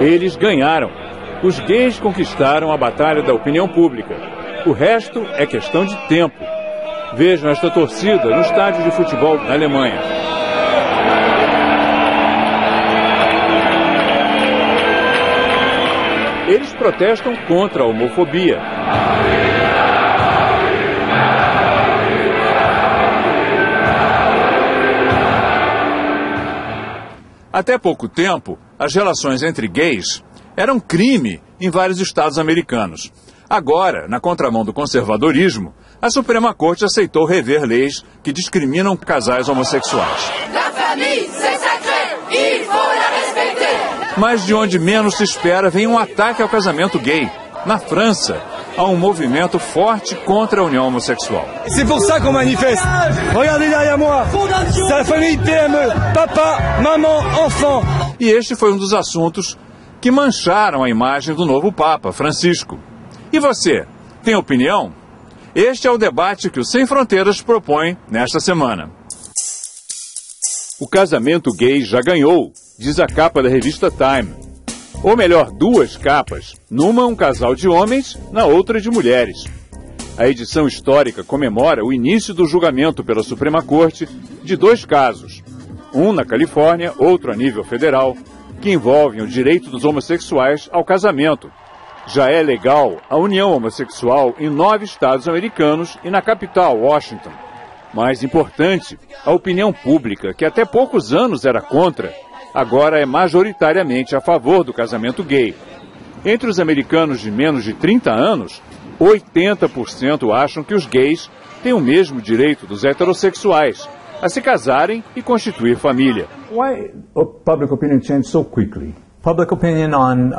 Eles ganharam. Os gays conquistaram a batalha da opinião pública. O resto é questão de tempo. Vejam esta torcida no estádio de futebol na Alemanha. Eles protestam contra a homofobia. Até pouco tempo, as relações entre gays eram crime em vários estados americanos. Agora, na contramão do conservadorismo, a Suprema Corte aceitou rever leis que discriminam casais homossexuais. Mas de onde menos se espera vem um ataque ao casamento gay. Na França, há um movimento forte contra a união homossexual. C'est pour ça qu'on manifeste. Regardez derrière moi. C'est la famille PME. Papa, maman, enfant. E este foi um dos assuntos que mancharam a imagem do novo Papa, Francisco. E você, tem opinião? Este é o debate que o Sem Fronteiras propõe nesta semana. O casamento gay já ganhou, diz a capa da revista Time. Ou melhor, duas capas, numa um casal de homens, na outra de mulheres. A edição histórica comemora o início do julgamento pela Suprema Corte de dois casos, um na Califórnia, outro a nível federal, que envolvem o direito dos homossexuais ao casamento. Já é legal a união homossexual em 9 estados americanos e na capital, Washington. Mais importante, a opinião pública, que até poucos anos era contra, agora é majoritariamente a favor do casamento gay. Entre os americanos de menos de 30 anos, 80% acham que os gays têm o mesmo direito dos heterossexuais a se casarem e constituir família. Why public opinion changed so quickly? Public opinion on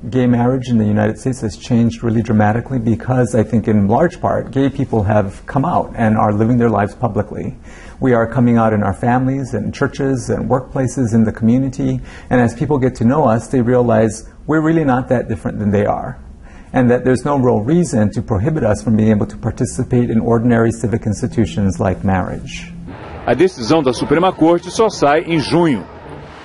gay marriage in the United States has changed really dramatically because I think in large part gay people have come out and are living their lives publicly. We are coming out in our families and churches and workplaces in the community, and as people get to know us, they realize we're really not that different than they are, and that there's no real reason to prohibit us from being able to participate in ordinary civic institutions like marriage. A decisão da Suprema Corte só sai em junho.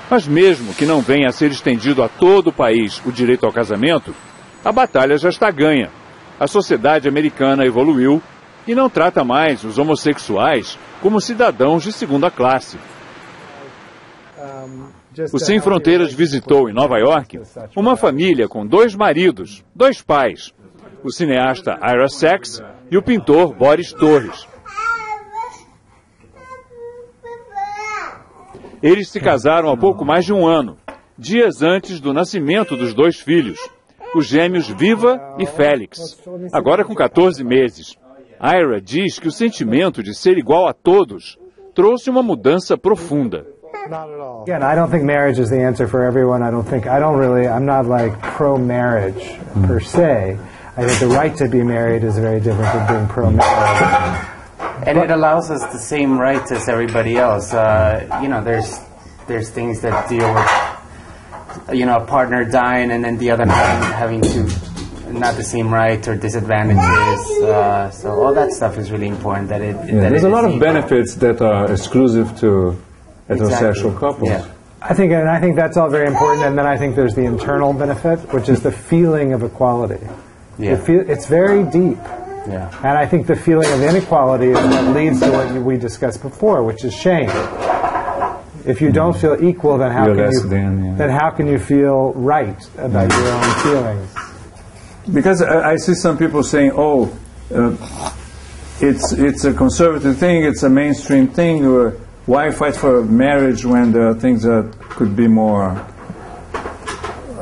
Mas mesmo que não venha a ser estendido a todo o país o direito ao casamento, a batalha já está ganha. A sociedade americana evoluiu e não trata mais os homossexuais como cidadãos de segunda classe. O Sem Fronteiras visitou em Nova York uma família com 2 maridos, 2 pais, o cineasta Ira Sachs e o pintor Boris Torres. Eles se casaram há pouco mais de um ano, dias antes do nascimento dos 2 filhos, os gêmeos Viva e Félix, agora com 14 meses. Ira diz que o sentimento de ser igual a todos trouxe uma mudança profunda. Again, I don't think marriage is the answer for everyone. I'm not like pro-marriage per se. I think the right to be married is very different than being pro-marriage. And it allows us the same rights as everybody else. There's things that deal with, a partner dying and then the other having to not the same rights or disadvantages. So all that stuff is really important. There's a lot of benefits that are exclusive to heterosexual couples. Yeah. I think that's all very important. And then I think there's the internal benefit, which is the feeling of equality. Yeah. It's very deep. Yeah. And I think the feeling of inequality is what leads to what we discussed before, which is shame. If you don't feel equal, then how can you feel right about your own feelings? Because I see some people saying, it's a conservative thing, it's a mainstream thing, or why fight for marriage when there are things that could be more,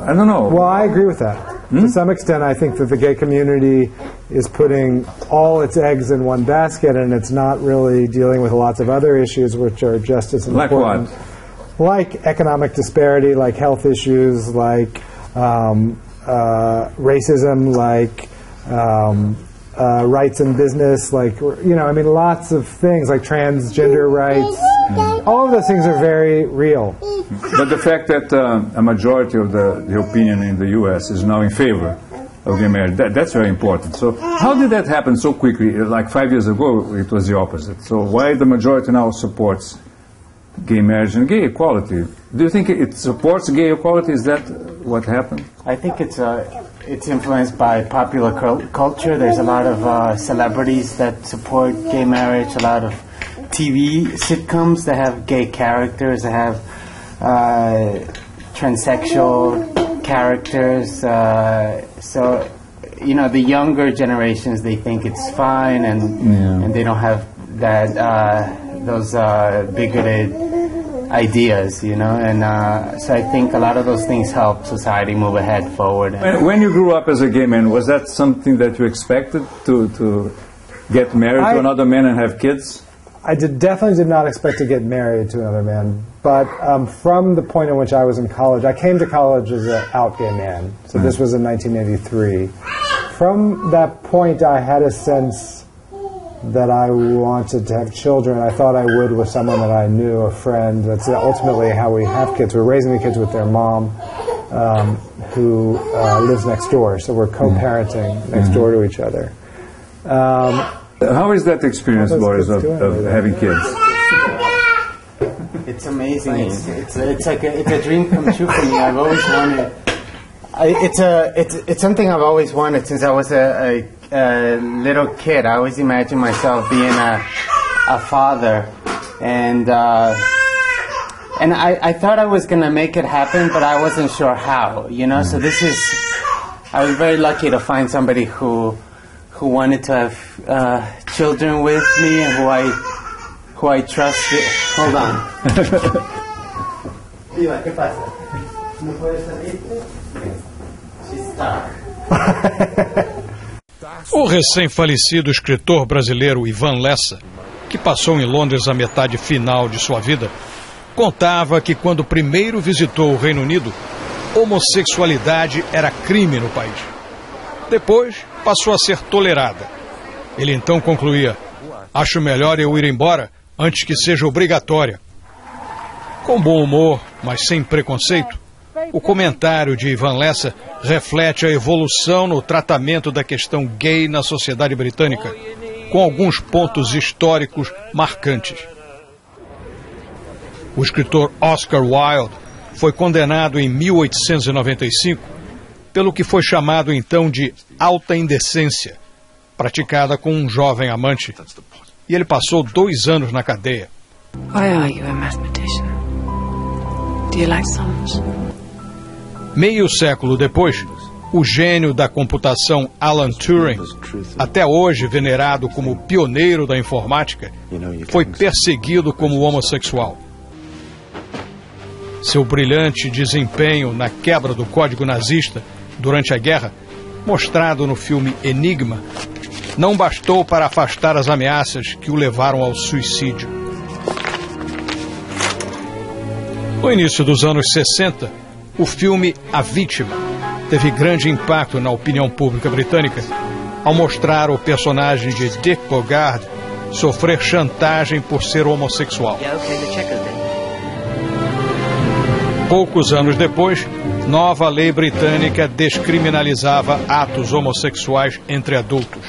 I don't know. Well, I agree with that. To some extent, I think that the gay community is putting all its eggs in one basket, and it's not really dealing with lots of other issues which are just as important. Like what? Like economic disparity, like health issues, like racism, like rights in business, like, lots of things, like transgender rights. All of those things are very real. But the fact that a majority of the opinion in the U.S. is now in favor of gay marriage, that's very important. So how did that happen so quickly? Like 5 years ago, it was the opposite. So why the majority now supports gay marriage and gay equality? Do you think it supports gay equality? Is that what happened? I think it's influenced by popular culture. There's a lot of celebrities that support gay marriage, a lot of TV sitcoms that have gay characters, that have transsexual characters. So, you know, the younger generations, they think it's fine, and they don't have that those bigoted ideas, you know, and so I think a lot of those things help society move ahead forward. When you grew up as a gay man, was that something that you expected to get married to another man and have kids? I definitely did not expect to get married to another man, but from the point in which I was in college, I came to college as an out gay man, so this was in 1983. From that point, I had a sense that I wanted to have children. I thought I would with someone that I knew, a friend. That's ultimately how we have kids. We're raising the kids with their mom, who lives next door, so we're co-parenting next door to each other. How is that experience, Boris, of having kids? It's amazing. It's like it's a dream come true for me. I've always wanted. It's something I've always wanted since I was a little kid. I always imagined myself being a father, and I thought I was gonna make it happen, but I wasn't sure how. You know, so I was very lucky to find somebody who wanted to have children with me, and who I trusted. Hold on. Viva, ¿qué pasa? ¿No puedes salirte? She's stuck. O recém-falecido escritor brasileiro Ivan Lessa, que passou em Londres a metade final de sua vida, contava que quando primeiro visitou o Reino Unido, homossexualidade era crime no país. Depois, passou a ser tolerada. Ele então concluía: acho melhor eu ir embora antes que seja obrigatória. Com bom humor, mas sem preconceito, o comentário de Ivan Lessa reflete a evolução no tratamento da questão gay na sociedade britânica, com alguns pontos históricos marcantes. O escritor Oscar Wilde foi condenado em 1895 pelo que foi chamado então de alta indecência, praticada com um jovem amante, e ele passou 2 anos na cadeia. Why are you a mathematician? Do you like sums? Meio século depois, o gênio da computação Alan Turing, até hoje venerado como pioneiro da informática, foi perseguido como homossexual. Seu brilhante desempenho na quebra do código nazista durante a guerra, mostrado no filme Enigma, não bastou para afastar as ameaças que o levaram ao suicídio. No início dos anos 60, o filme A Vítima teve grande impacto na opinião pública britânica ao mostrar o personagem de Dick Bogard sofrer chantagem por ser homossexual. Poucos anos depois, nova lei britânica descriminalizava atos homossexuais entre adultos.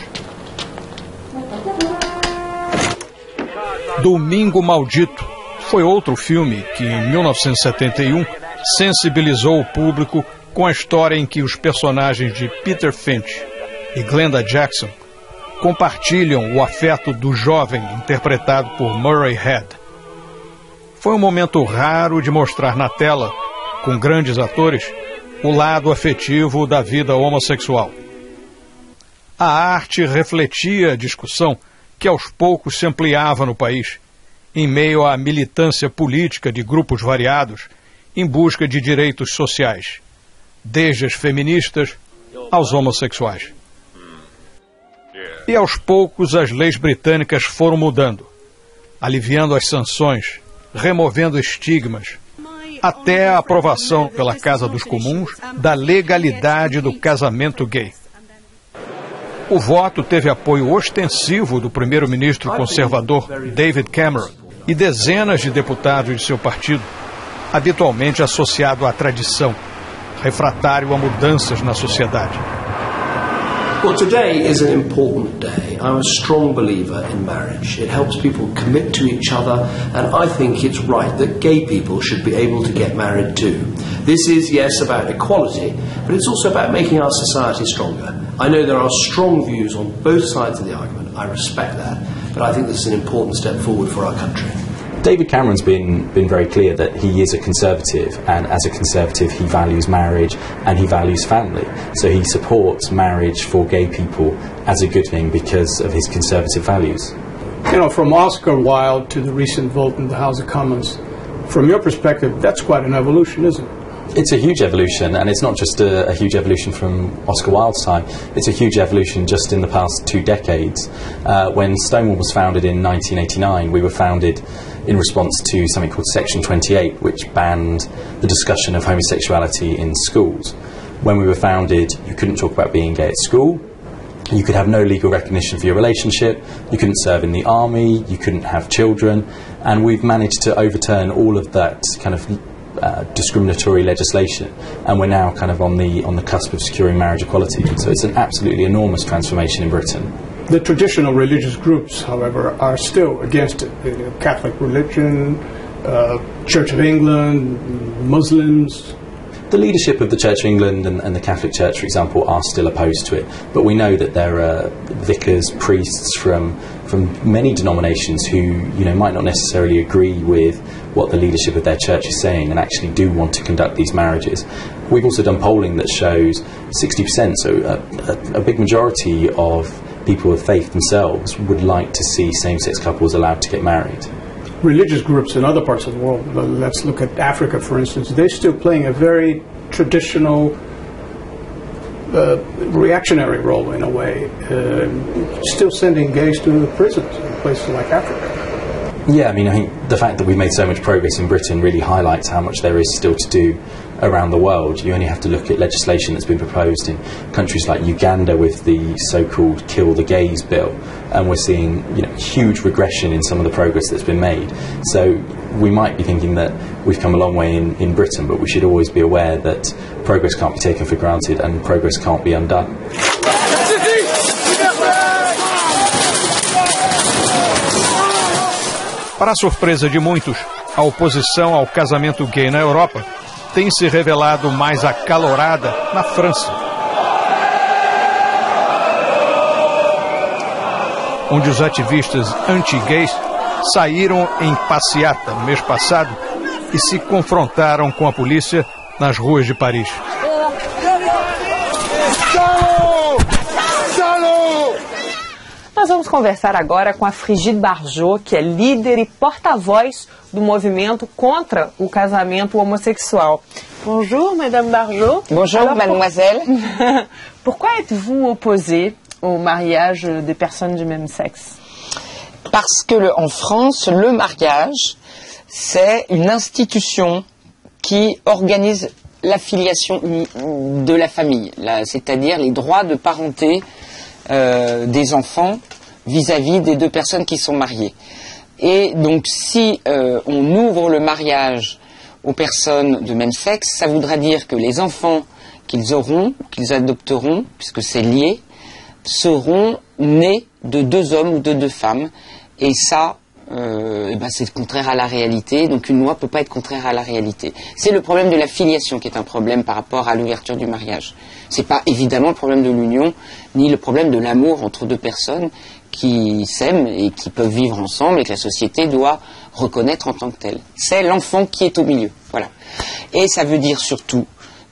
Domingo Maldito foi outro filme que, em 1971, sensibilizou o público com a história em que os personagens de Peter Finch e Glenda Jackson compartilham o afeto do jovem interpretado por Murray Head. Foi um momento raro de mostrar na tela, com grandes atores, o lado afetivo da vida homossexual. A arte refletia a discussão que aos poucos se ampliava no país, em meio à militância política de grupos variados em busca de direitos sociais, desde as feministas aos homossexuais. E aos poucos as leis britânicas foram mudando, aliviando as sanções, removendo estigmas, até a aprovação pela Casa dos Comuns da legalidade do casamento gay. O voto teve apoio ostensivo do primeiro-ministro conservador David Cameron e dezenas de deputados de seu partido, habitualmente associado à tradição, refratário a mudanças na sociedade. Well, today is an important day. I'm a strong believer in marriage. It helps people commit to each other, and I think it's right that gay people should be able to get married too. This is, yes, about equality, but it's also about making our society stronger. I know there are strong views on both sides of the argument. I respect that, but I think this is an important step forward for our country. David Cameron's been very clear that he is a Conservative, and as a Conservative he values marriage and he values family. So he supports marriage for gay people as a good thing because of his Conservative values. You know, from Oscar Wilde to the recent vote in the House of Commons, from your perspective, that's quite an evolution, isn't it? It's a huge evolution, and it's not just a huge evolution from Oscar Wilde's time. It's a huge evolution just in the past 2 decades. When Stonewall was founded in 1989, we were founded in response to something called Section 28, which banned the discussion of homosexuality in schools. When we were founded, you couldn't talk about being gay at school. You could have no legal recognition for your relationship. You couldn't serve in the army. You couldn't have children. And we've managed to overturn all of that kind of discriminatory legislation, and we're now kind of on the cusp of securing marriage equality. So it's an absolutely enormous transformation in Britain. The traditional religious groups, however, are still against it. The Catholic religion, Church of England, Muslims. The leadership of the Church of England and the Catholic Church, for example, are still opposed to it. But we know that there are vicars, priests from many denominations who, you know, might not necessarily agree with what the leadership of their church is saying and actually do want to conduct these marriages. We've also done polling that shows 60%, so a big majority of people of faith themselves would like to see same-sex couples allowed to get married. Religious groups in other parts of the world, let's look at Africa for instance, they're still playing a very traditional reactionary role in a way, still sending gays to prisons in places like Africa. Yeah, I mean, I think the fact that we've made so much progress in Britain really highlights how much there is still to do around the world. You only have to look at legislation that's been proposed in countries like Uganda with the so-called Kill the Gays bill, and we're seeing, you know, huge regression in some of the progress that's been made. So we might be thinking that we've come a long way in Britain, but we should always be aware that progress can't be taken for granted and progress can't be undone. Para a surpresa de muitos, a oposição ao casamento gay na Europa tem se revelado mais acalorada na França, onde os ativistas anti-gays saíram em passeata no mês passado e se confrontaram com a polícia nas ruas de Paris. Nós vamos conversar agora com a Frigide Bardot, que é líder e porta-voz do movimento contra o casamento homossexual. Bonjour, Madame Bardot. Bonjour, alors, mademoiselle. Pourquoi êtes-vous opposée au mariage des personnes du même sexe? Parce que en France, le mariage, c'est une institution qui organise la filiation de la famille, c'est-à-dire les droits de parenté des enfants vis-à-vis des deux personnes qui sont mariées. Et donc si on ouvre le mariage aux personnes de même sexe, ça voudra dire que les enfants qu'ils auront, qu'ils adopteront, puisque c'est lié, seront nés de deux hommes ou de deux femmes. Et ça, c'est contraire à la réalité, donc une loi ne peut pas être contraire à la réalité. C'est le problème de la filiation qui est un problème par rapport à l'ouverture du mariage. Ce n'est pas évidemment le problème de l'union, ni le problème de l'amour entre deux personnes qui s'aiment et qui peuvent vivre ensemble et que la société doit reconnaître en tant que tel. C'est l'enfant qui est au milieu, voilà. Et ça veut dire surtout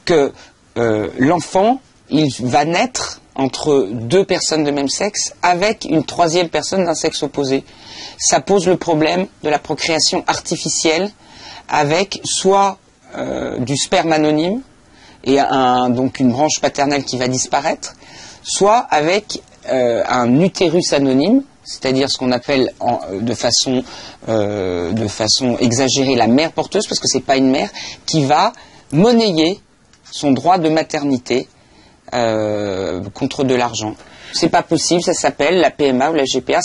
que l'enfant, il va naître entre deux personnes de même sexe avec une troisième personne d'un sexe opposé. Ça pose le problème de la procréation artificielle avec soit du sperme anonyme et donc une branche paternelle qui va disparaître, soit avec un utérus anonyme, c'est-à-dire ce qu'on appelle de façon exagérée la mère porteuse, parce que c'est pas une mère, qui va monnayer son droit de maternité contre de l'argent. C'est pas possible, ça s'appelle la PMA ou la GPA,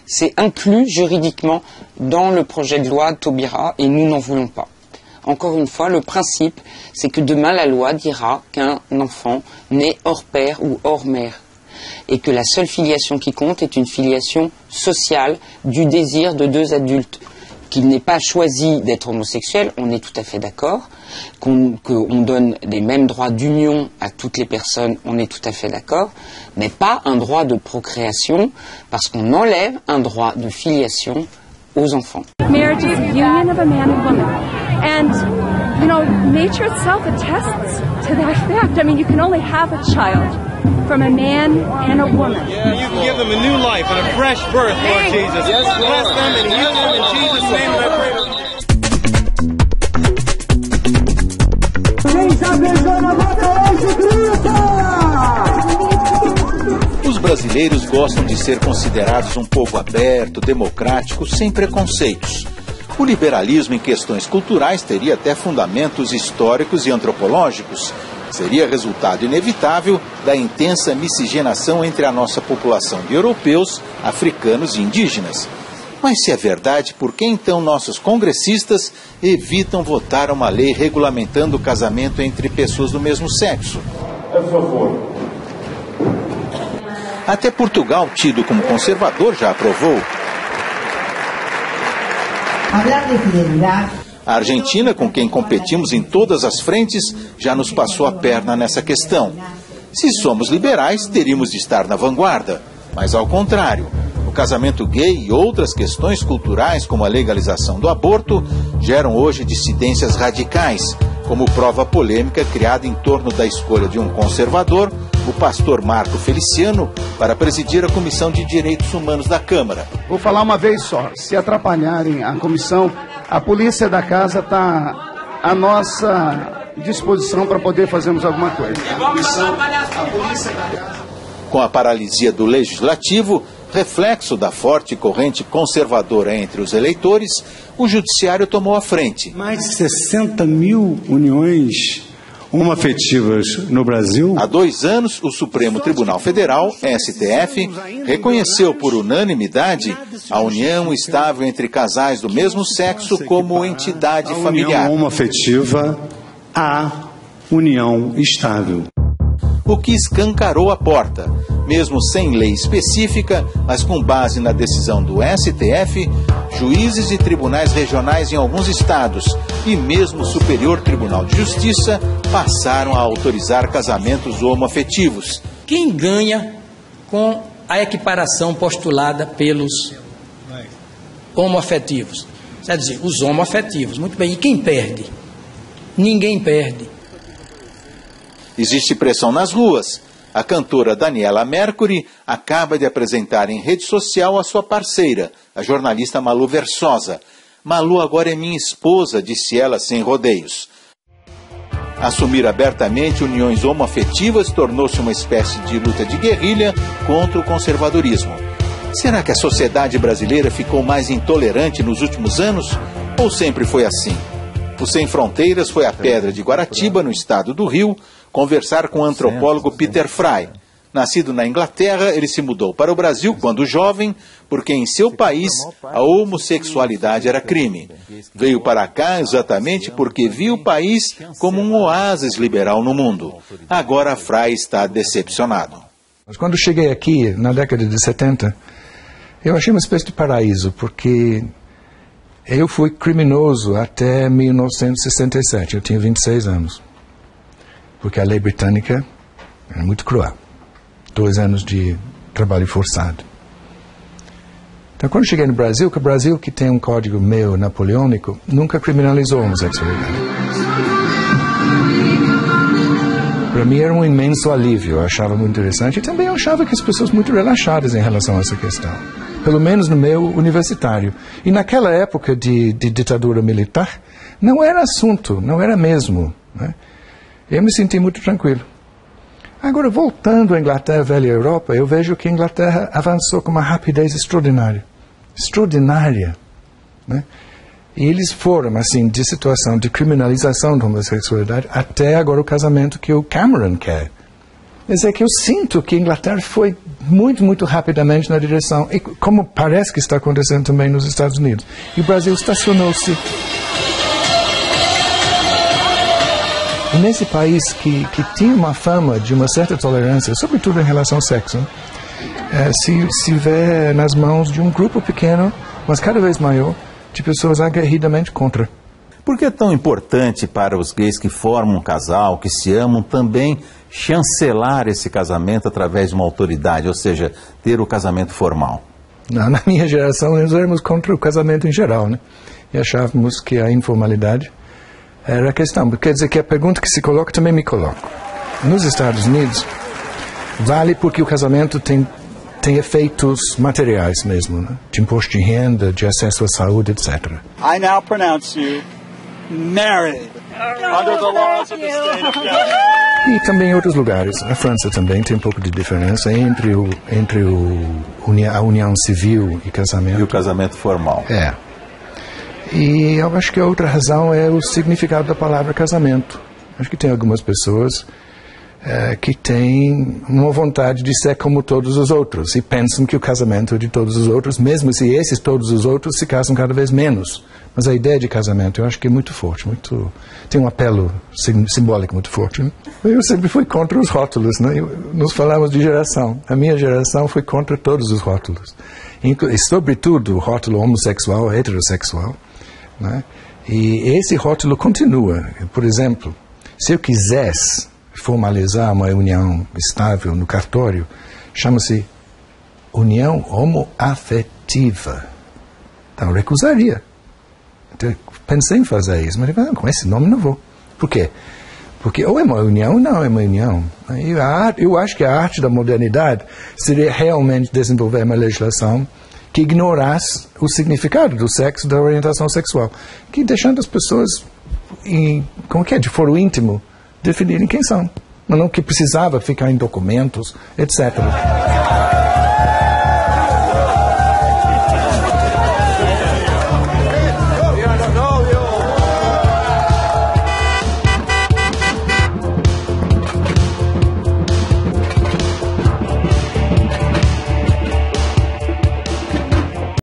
c'est inclus juridiquement dans le projet de loi Taubira et nous n'en voulons pas. Encore une fois, le principe, c'est que demain la loi dira qu'un enfant naît hors père ou hors mère. Et que la seule filiation qui compte est une filiation sociale du désir de deux adultes. Qu'il n'ait pas choisi d'être homosexuel, on est tout à fait d'accord. Qu'on donne les mêmes droits d'union à toutes les personnes, on est tout à fait d'accord. Mais pas un droit de procréation, parce qu'on enlève un droit de filiation aux enfants. Marriage is a union of a man and woman. And, you know, nature itself attests to that fact. I mean, you can only have a child from a man and a woman. Yeah, you can give them a new life and a fresh birth, Lord Jesus. Yes, Lord. Bless them and heal them in Jesus' name, and I pray. Os brasileiros gostam de ser considerados um povo aberto, democrático, sem preconceitos. O liberalismo em questões culturais teria até fundamentos históricos e antropológicos. Seria resultado inevitável da intensa miscigenação entre a nossa população de europeus, africanos e indígenas. Mas se é verdade, por que então nossos congressistas evitam votar uma lei regulamentando o casamento entre pessoas do mesmo sexo? Por favor. Até Portugal, tido como conservador, já aprovou. A Argentina, com quem competimos em todas as frentes, já nos passou a perna nessa questão. Se somos liberais, teríamos de estar na vanguarda. Mas ao contrário, o casamento gay e outras questões culturais, como a legalização do aborto, geram hoje dissidências radicais, como prova polêmica criada em torno da escolha de um conservador, o pastor Marco Feliciano, para presidir a Comissão de Direitos Humanos da Câmara. Vou falar uma vez só. Se atrapalharem a comissão, a polícia da casa está à nossa disposição para poder fazermos alguma coisa. Com a paralisia do Legislativo, reflexo da forte corrente conservadora entre os eleitores, o Judiciário tomou a frente. Mais de 60 mil uniões homoafetivas no Brasil. Há 2 anos, o Supremo Tribunal Federal, STF, reconheceu por unanimidade a união estável entre casais do mesmo sexo como entidade familiar. A união homoafetiva, a união estável. O que escancarou a porta, mesmo sem lei específica, mas com base na decisão do STF, juízes e tribunais regionais em alguns estados e mesmo o Superior Tribunal de Justiça passaram a autorizar casamentos homoafetivos. Quem ganha com a equiparação postulada pelos homoafetivos? Quer dizer, os homoafetivos. Muito bem, e quem perde? Ninguém perde. Existe pressão nas ruas. A cantora Daniela Mercury acaba de apresentar em rede social a sua parceira, a jornalista Malu Versosa. Malu agora é minha esposa, disse ela sem rodeios. Assumir abertamente uniões homoafetivas tornou-se uma espécie de luta de guerrilha contra o conservadorismo. Será que a sociedade brasileira ficou mais intolerante nos últimos anos? Ou sempre foi assim? O Sem Fronteiras foi à Pedra de Guaratiba, no estado do Rio, conversar com o antropólogo Peter Fry. Nascido na Inglaterra, ele se mudou para o Brasil quando jovem, porque em seu país a homossexualidade era crime. Veio para cá exatamente porque viu o país como um oásis liberal no mundo. Agora Fry está decepcionado. Quando cheguei aqui, na década de 70, eu achei uma espécie de paraíso, porque eu fui criminoso até 1967, eu tinha 26 anos. Porque a lei britânica era muito cruel. 2 anos de trabalho forçado. Então, quando cheguei no Brasil, que o Brasil, que tem um código meio napoleônico, nunca criminalizou a homossexualidade. Para mim era um imenso alívio, eu achava muito interessante. E também eu achava que as pessoas muito relaxadas em relação a essa questão. Pelo menos no meio universitário. E naquela época de ditadura militar, não era assunto, não era mesmo, né? Eu me senti muito tranquilo. Agora, voltando à Inglaterra, velha Europa, eu vejo que a Inglaterra avançou com uma rapidez extraordinária. Extraordinária. Né? E eles foram, assim, de situação de criminalização da homossexualidade até agora o casamento que o Cameron quer. Quer dizer que eu sinto que a Inglaterra foi muito, muito rapidamente na direção, e como parece que está acontecendo também nos Estados Unidos. E o Brasil estacionou-se. E nesse país que tinha uma fama de uma certa tolerância, sobretudo em relação ao sexo, se vê nas mãos de um grupo pequeno, mas cada vez maior, de pessoas aguerridamente contra. Por que é tão importante para os gays que formam um casal, que se amam, também chancelar esse casamento através de uma autoridade, ou seja, ter o casamento formal? Na minha geração, nós éramos contra o casamento em geral, né? E achávamos que a informalidade era a questão. Quer dizer que a pergunta que se coloca também me coloco. Nos Estados Unidos, vale porque o casamento tem efeitos materiais mesmo, né? De imposto de renda, de acesso à saúde, etc. I now pronounce you married under the laws of the state of California. E também em outros lugares. Na França também tem um pouco de diferença entre a união civil e casamento. E o casamento formal. É. E eu acho que a outra razão é o significado da palavra casamento. Acho que tem algumas pessoas que têm uma vontade de ser como todos os outros e pensam que o casamento é de todos os outros, mesmo se esses todos os outros se casam cada vez menos. Mas a ideia de casamento eu acho que é muito forte, tem um apelo simbólico muito forte. Né? Eu sempre fui contra os rótulos, né? Nós falamos de geração. A minha geração foi contra todos os rótulos. E, sobretudo o rótulo homossexual, heterossexual. Né? E esse rótulo continua. Por exemplo, se eu quisesse formalizar uma união estável no cartório, chama-se união homoafetiva. Então, eu recusaria. Então, pensei em fazer isso, mas com esse nome não vou. Por quê? Porque ou é uma união ou não é uma união. Eu acho que a arte da modernidade seria realmente desenvolver uma legislação que ignorasse o significado do sexo, da orientação sexual, que deixando as pessoas, de foro íntimo, definirem quem são, mas não que precisava ficar em documentos, etc.